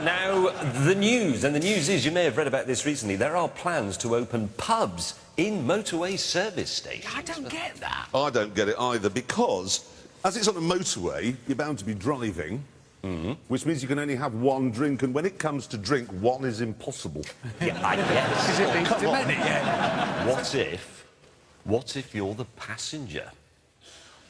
Now, the news. And the news is, you may have read about this recently, there are plans to open pubs in motorway service stations. I don't get that. I don't get it either, because as it's on a motorway, you're bound to be driving, which means you can only have one drink, and when it comes to drink, one is impossible. Yeah, I guess. Is it being demanded? Yeah. What if you're the passenger?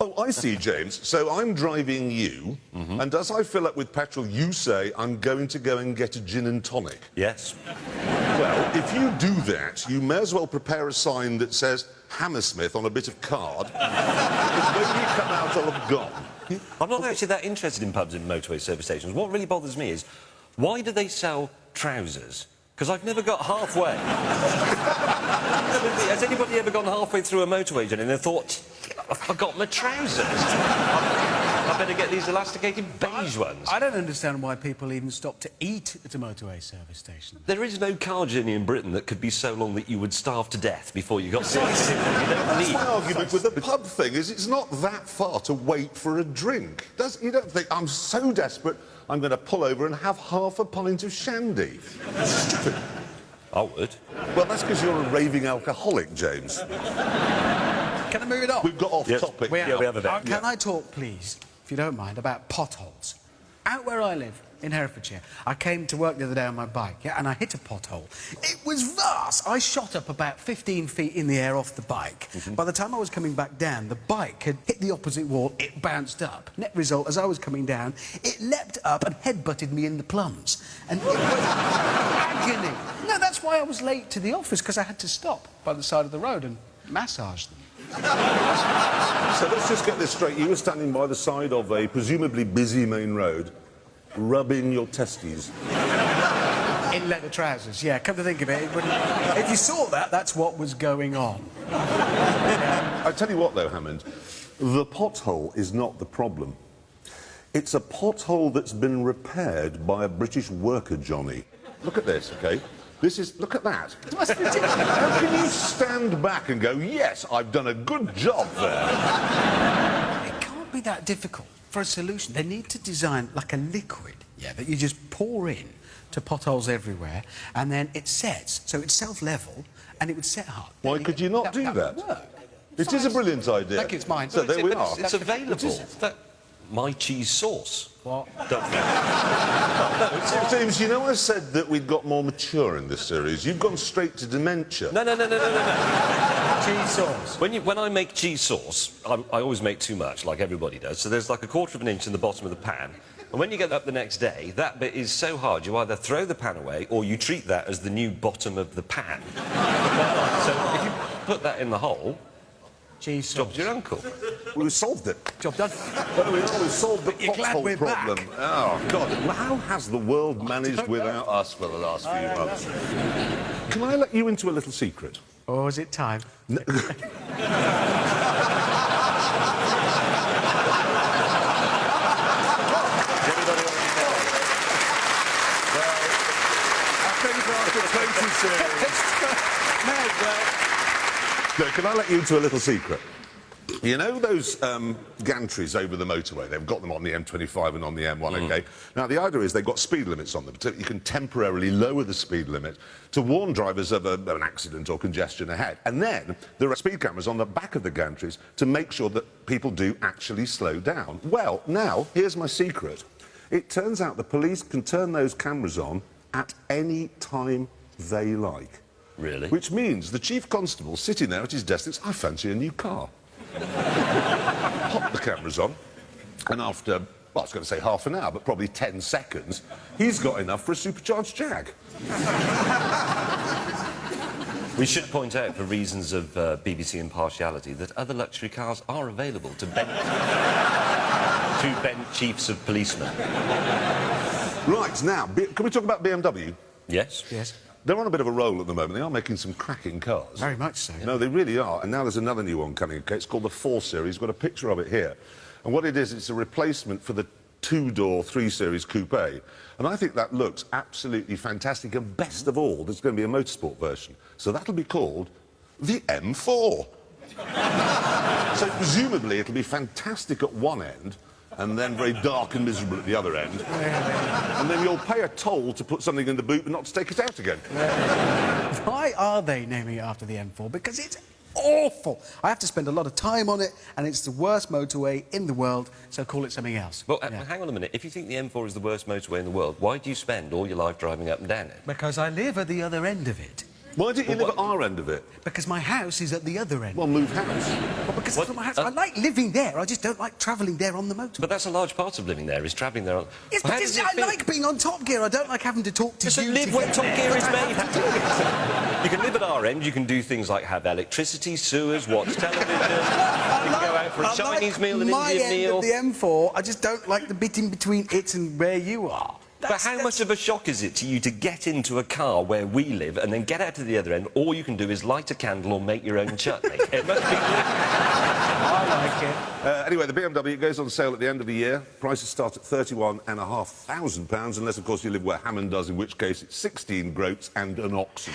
Oh, I see, James. So I'm driving you, and as I fill up with petrol, you say, I'm going to go and get a gin and tonic. Yes. Well, if you do that, you may as well prepare a sign that says Hammersmith on a bit of card, because when you come out, I'll have gone. I'm not actually that interested in pubs and motorway service stations. What really bothers me is, why do they sell trousers? Because I've never got halfway. Has anybody ever gone halfway through a motorway journey and they thought, I've forgotten my trousers? I better get these elasticated beige ones. I don't understand why people even stop to eat at a motorway service station. There is no car journey in Britain that could be so long that you would starve to death before you got to it. That's my argument with the pub thing, is it's not that far to wait for a drink. You don't think, I'm so desperate, I'm going to pull over and have half a pint of shandy. Stupid. I would. Well, that's because you're a raving alcoholic, James. Can I move it on? We've got off topic. We have a bit. Can I talk, please, if you don't mind, about potholes? Out where I live, in Herefordshire, I came to work the other day on my bike, and I hit a pothole. It was vast! I shot up about 15 feet in the air off the bike. By the time I was coming back down, the bike had hit the opposite wall, it bounced up. Net result, as I was coming down, it leapt up and headbutted me in the plums. And it was agony. No, that's why I was late to the office, because I had to stop by the side of the road and massage them. So let's just get this straight. You were standing by the side of a presumably busy main road, rubbing your testes. In leather trousers, yeah, come to think of it. If you saw that, that's what was going on. I tell you what, though, Hammond, the pothole is not the problem. It's a pothole that's been repaired by a British worker, Johnny. Look at this, OK? Look at that. That's ridiculous. How can you stand back and go, yes, I've done a good job there? It can't be that difficult for a solution. They need to design like a liquid, yeah, that you just pour in to potholes everywhere, and then it sets, so it's self-level, and it would set up. Why could you not do that? That would work. It is a brilliant idea. Thank you, it's mine. So there we are. It's available. My cheese sauce. What? James, you know I said that we'd got more mature in this series. You've gone straight to dementia. No. Cheese sauce. When I make cheese sauce, I always make too much, like everybody does. So there's like a quarter of an inch in the bottom of the pan. And when you get up the next day, that bit is so hard, you either throw the pan away or you treat that as the new bottom of the pan. So if you put that in the hole, Cheese sauce. job's your uncle. We've solved it. Job done. Well, we've solved the You're glad we're pothole problem. back. Oh, God. How has the world managed without us for the last few months? Can I let you into a little secret? Or is it time? No. No, can I let you into a little secret? You know those gantries over the motorway? They've got them on the M25 and on the M1, OK? Now, the idea is they've got speed limits on them, so you can temporarily lower the speed limit to warn drivers of an accident or congestion ahead. And then there are speed cameras on the back of the gantries to make sure that people do actually slow down. Well, now, here's my secret. It turns out the police can turn those cameras on at any time they like. Really? Which means the chief constable sitting there at his desk thinks, I fancy a new car. Pop the cameras on, and after, well, I was going to say half an hour, but probably 10 seconds, he's got enough for a supercharged Jag. We should point out, for reasons of BBC impartiality, that other luxury cars are available to bent chiefs of policemen. Right, now, can we talk about BMW? Yes? Yes. They're on a bit of a roll at the moment. They are making some cracking cars. Very much so. No, they really are. And now there's another new one coming, OK? It's called the 4 Series. Got a picture of it here. And what it is, it's a replacement for the 2-door 3 Series Coupe. And I think that looks absolutely fantastic. And best of all, there's going to be a motorsport version. So that'll be called the M4. So presumably it'll be fantastic at one end and then very dark and miserable at the other end. And then you'll pay a toll to put something in the boot but not to take it out again. Why are they naming it after the M4? Because it's awful. I have to spend a lot of time on it, and it's the worst motorway in the world, so call it something else. Well, hang on a minute. If you think the M4 is the worst motorway in the world, why do you spend all your life driving up and down it? Because I live at the other end of it. Why don't you live at our end of it? Because my house is at the other end. Well, move house. Well, because that's not my house. I like living there, I just don't like travelling there on the motorway. But that's a large part of living there, is travelling there on... Yes, Well, but I like being on Top Gear. I don't like having to talk to you. So live where Top Gear is made. You can live at our end, you can do things like have electricity, sewers, watch television, you can go out for a Chinese meal, an Indian meal... Of the M4, I just don't like the bit in between it and where you are. But how much of a shock is it to you to get into a car where we live and then get out to the other end? All you can do is light a candle or make your own chutney. It must be... I like it. Anyway, the BMW goes on sale at the end of the year. Prices start at £31,500, unless, of course, you live where Hammond does, in which case it's 16 groats and an oxen.